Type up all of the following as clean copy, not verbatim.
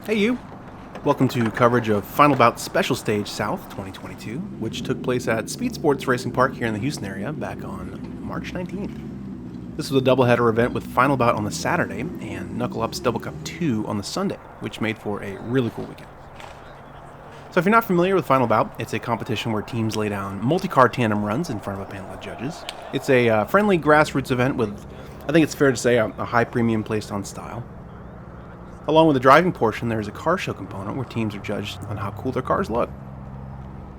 Hey you! Welcome to coverage of Final Bout Special Stage South 2022, which took place at Speed Sports Racing Park here in the Houston area back on March 19th. This was a doubleheader event with Final Bout on the Saturday and Knuckle Up's Double Cup 2 on the Sunday, which made for a really cool weekend. So if you're not familiar with Final Bout, it's a competition where teams lay down multi-car tandem runs in front of a panel of judges. It's a friendly grassroots event with, I think it's fair to say, a high premium placed on style. Along with the driving portion, there is a car show component where teams are judged on how cool their cars look.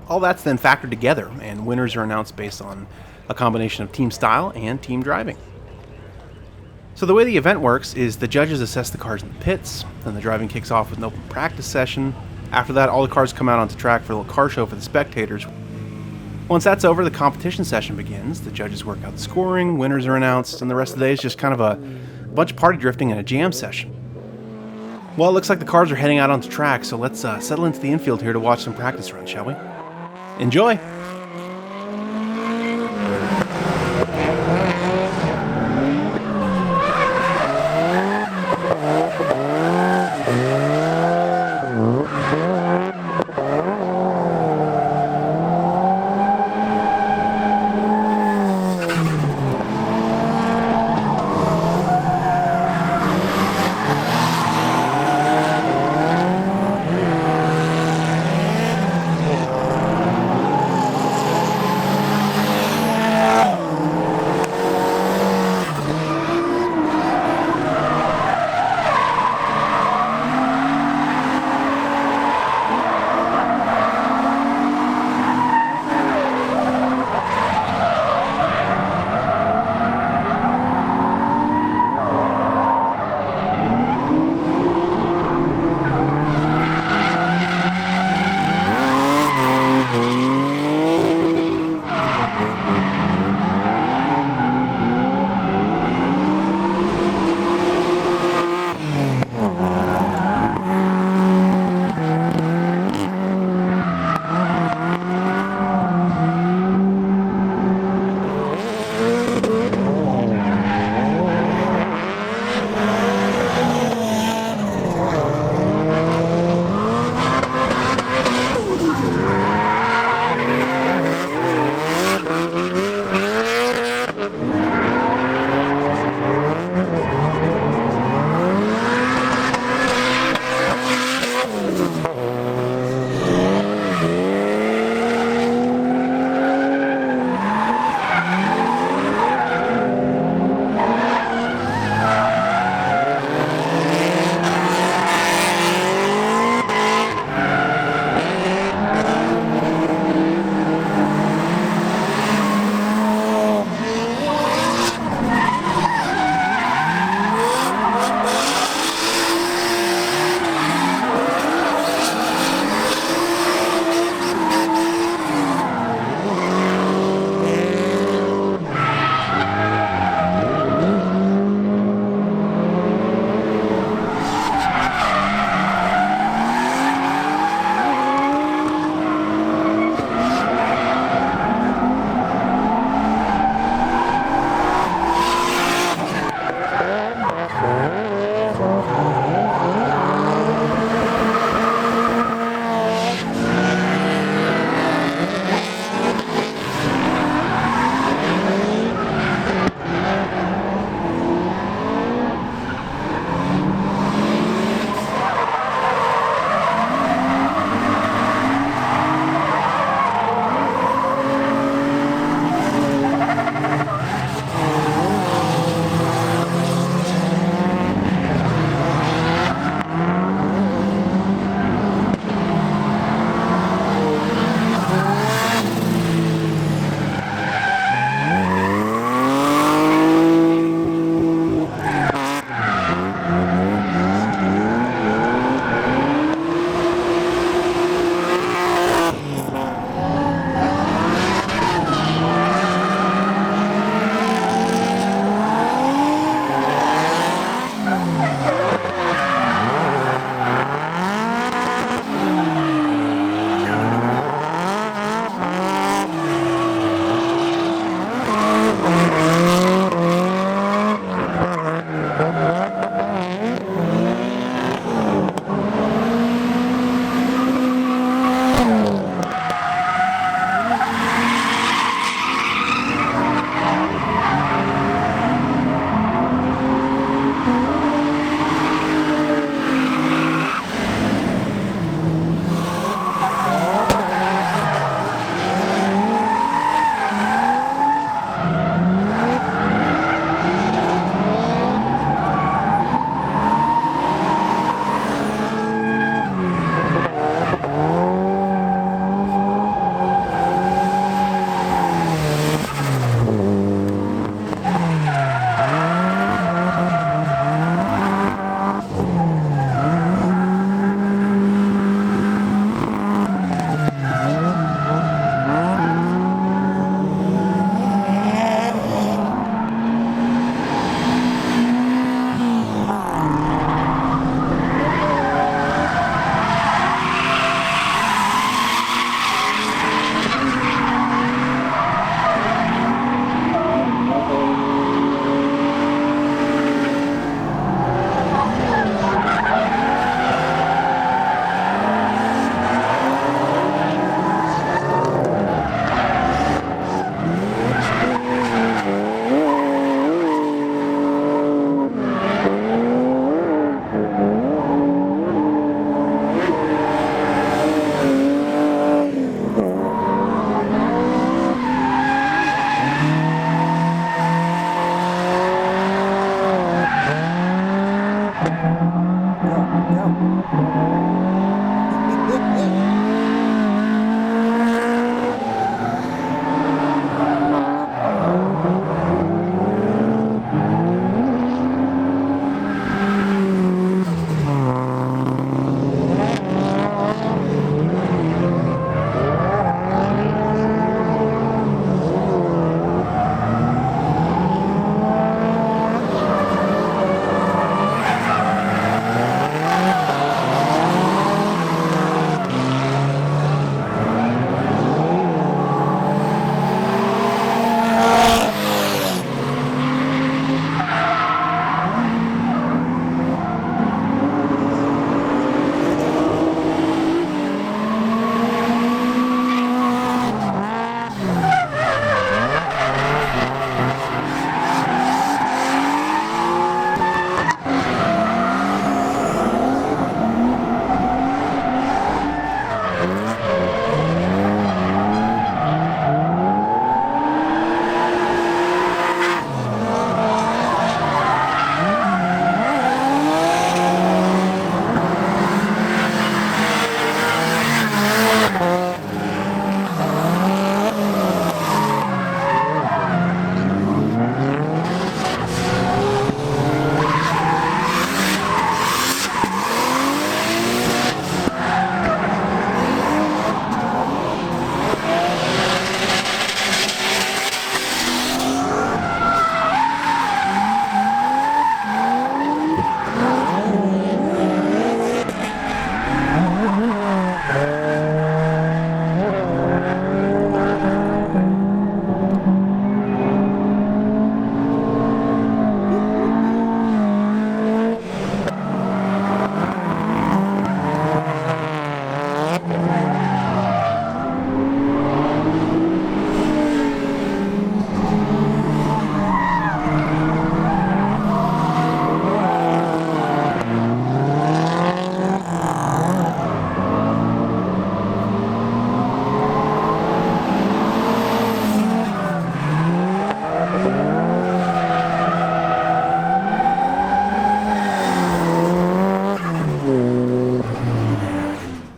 All that's then factored together, and winners are announced based on a combination of team style and team driving. So the way the event works is the judges assess the cars in the pits, then the driving kicks off with an open practice session. After that, all the cars come out onto track for a little car show for the spectators. Once that's over, the competition session begins. The judges work out the scoring, winners are announced, and the rest of the day is just kind of a bunch of party drifting and a jam session. Well, it looks like the cars are heading out onto track, so let's settle into the infield here to watch some practice runs, shall we? Enjoy!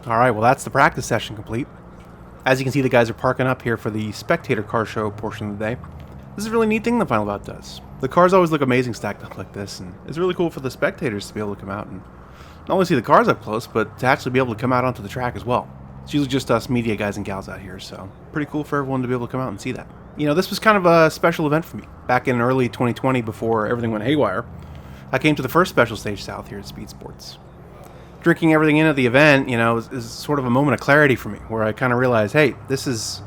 All right, well, that's the practice session complete. As you can see, the guys are parking up here for the spectator car show portion of the day. This is a really neat thing the Final Bout does. The cars always look amazing stacked up like this, and it's really cool for the spectators to be able to come out and not only see the cars up close, but to actually be able to come out onto the track as well. It's usually just us media guys and gals out here, so pretty cool for everyone to be able to come out and see that. You know, this was kind of a special event for me. Back in early 2020, before everything went haywire, I came to the first Special Stage South here at Speed Sports. Drinking everything in at the event, you know, is sort of a moment of clarity for me, where I kind of realized, hey, this is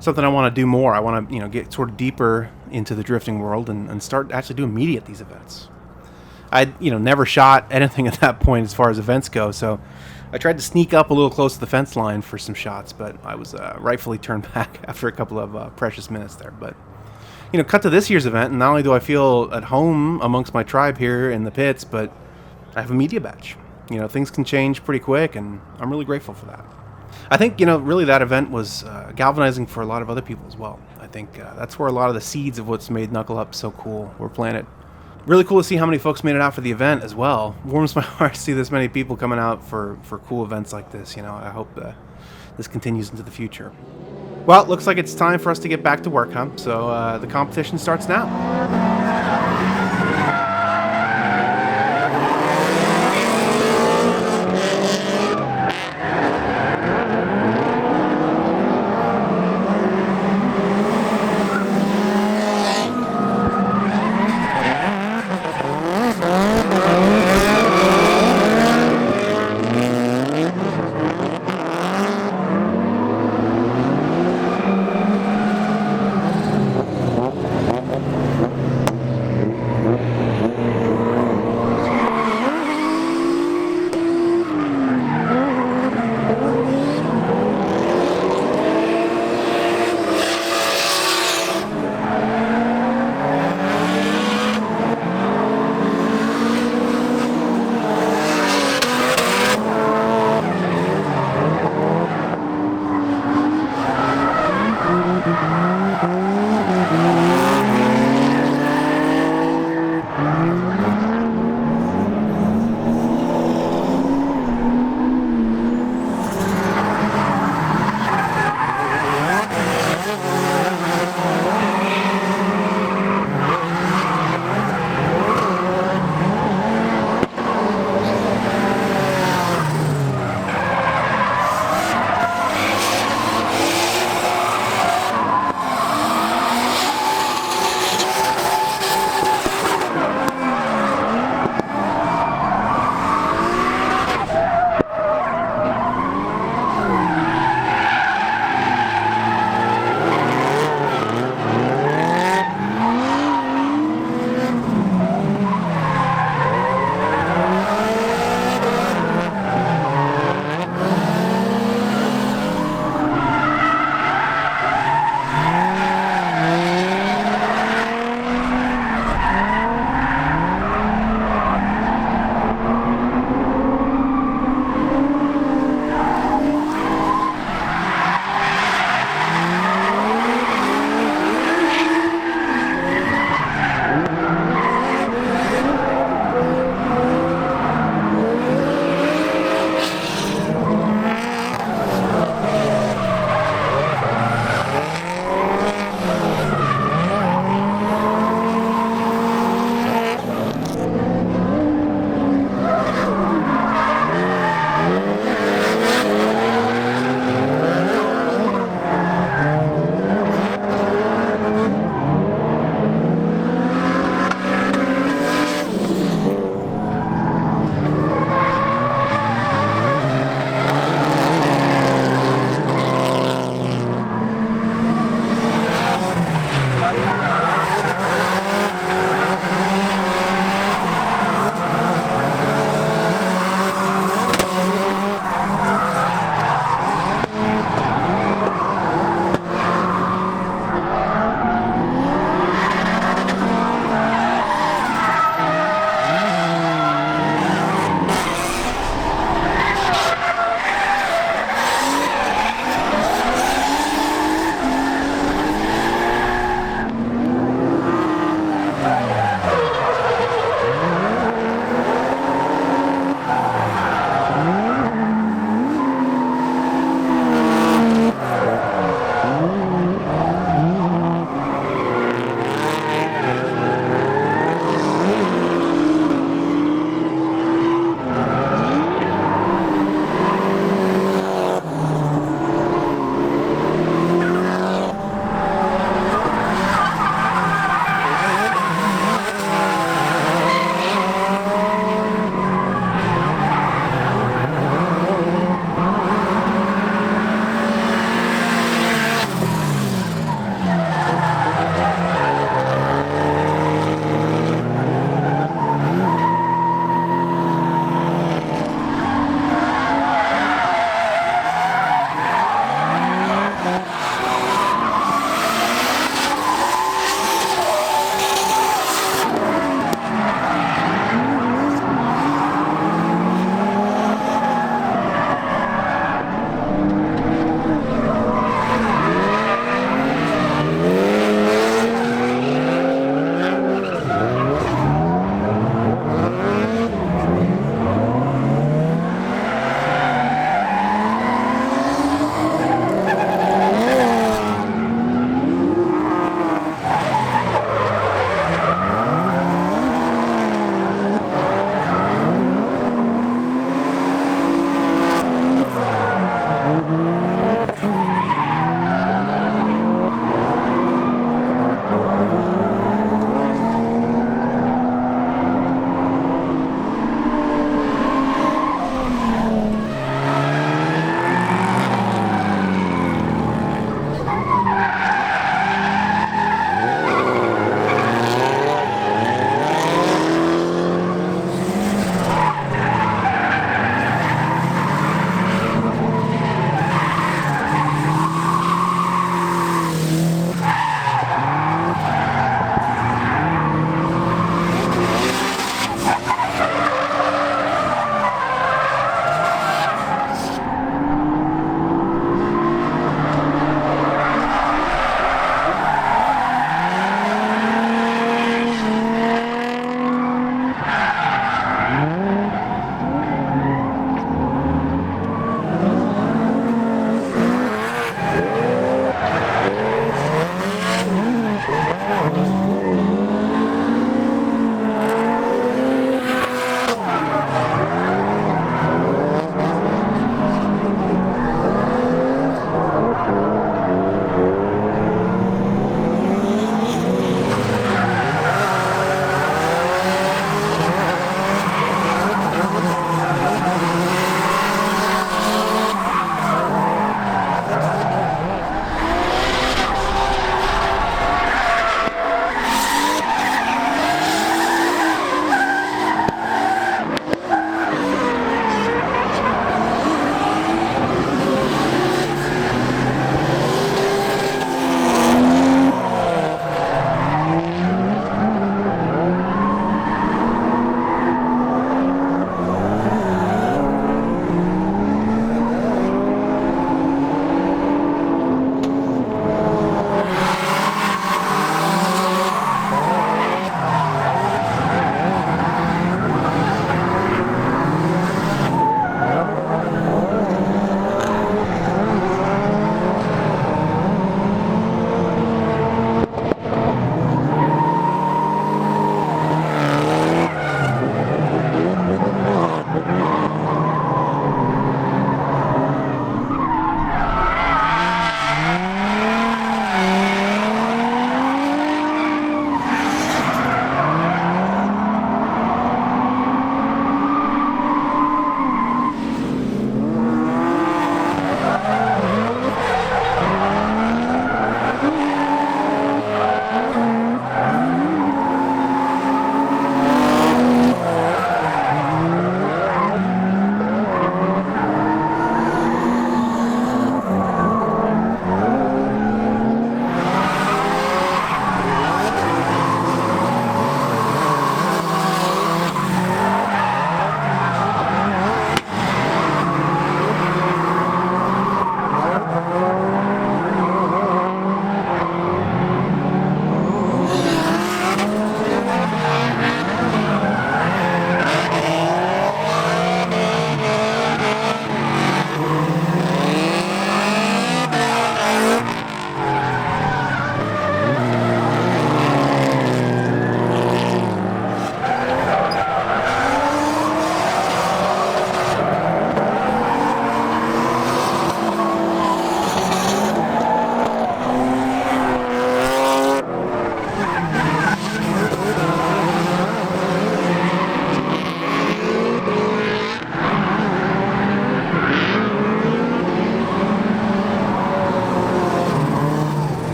something I want to do more. I want to, you know, get sort of deeper into the drifting world and start actually doing media at these events. I'd, you know, never shot anything at that point as far as events go, so I tried to sneak up a little close to the fence line for some shots, but I was rightfully turned back after a couple of precious minutes there. But, you know, cut to this year's event, and not only do I feel at home amongst my tribe here in the pits, but I have a media badge. You know, things can change pretty quick, and I'm really grateful for that. I think, you know, really that event was galvanizing for a lot of other people as well. I think that's where a lot of the seeds of what's made Knuckle Up so cool were planted. Really cool to see how many folks made it out for the event as well. Warms my heart to see this many people coming out for cool events like this. You know, I hope this continues into the future. Well, it looks like it's time for us to get back to work, huh? So the competition starts now.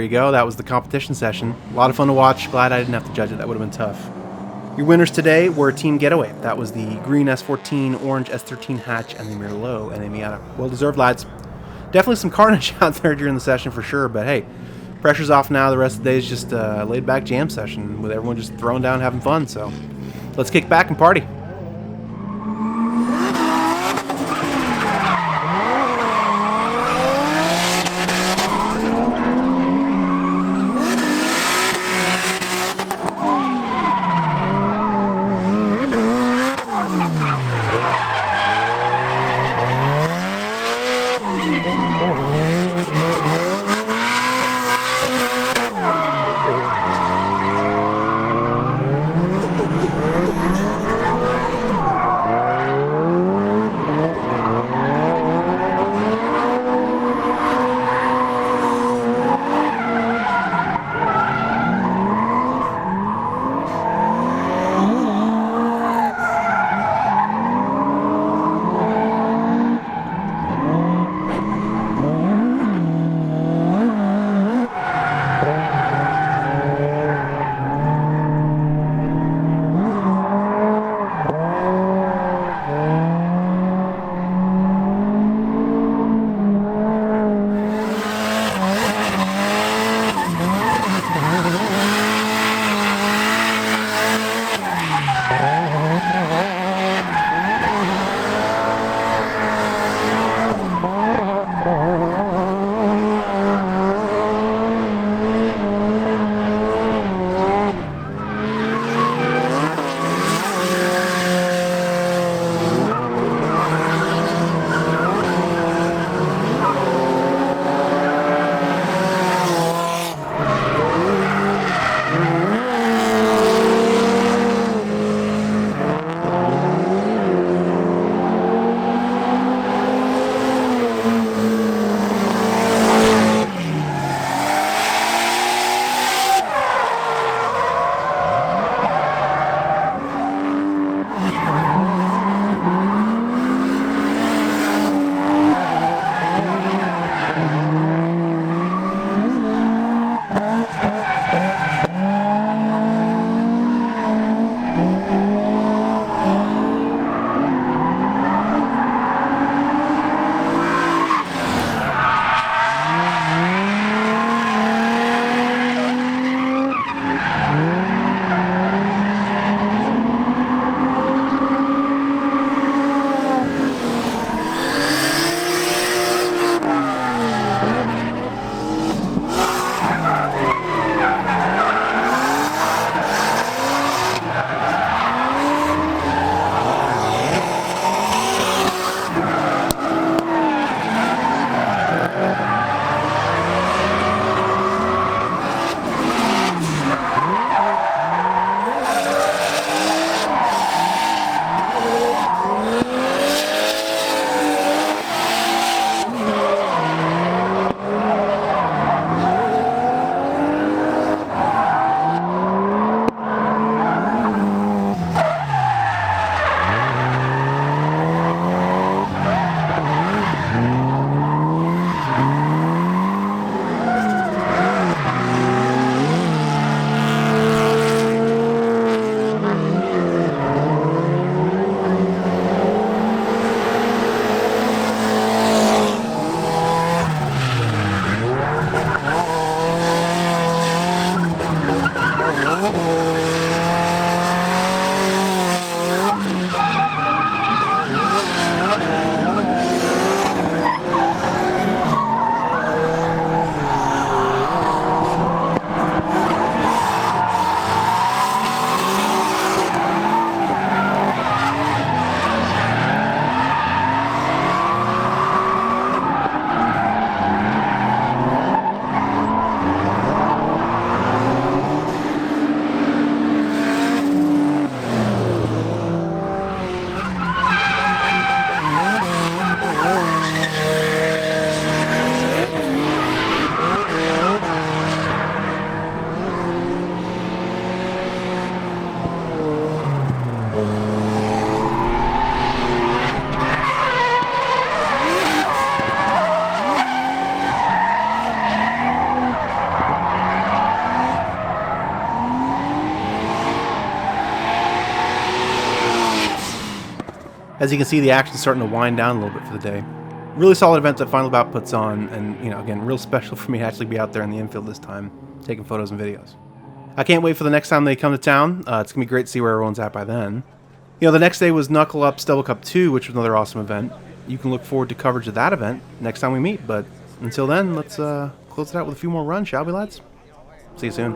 you go. That was the competition session. A lot of fun to watch. Glad I didn't have to judge it. That would have been tough. Your winners today were Team Getaway. That was the green S14, orange S13 hatch, and the Merlot and the Miata. Well-deserved, lads. Definitely some carnage out there during the session for sure, but hey, pressure's off now. The rest of the day is just a laid-back jam session with everyone just throwing down, having fun. So let's kick back and party. As you can see, the action's starting to wind down a little bit for the day. Really solid event that Final Bout puts on, and again, real special for me to actually be out there in the infield this time, taking photos and videos. I can't wait for the next time they come to town. It's gonna be great to see where everyone's at by then. The next day was Knuckle Up Stubble Cup 2, which was another awesome event. You can look forward to coverage of that event next time we meet, but until then, let's close it out with a few more runs, shall we, lads? See you soon.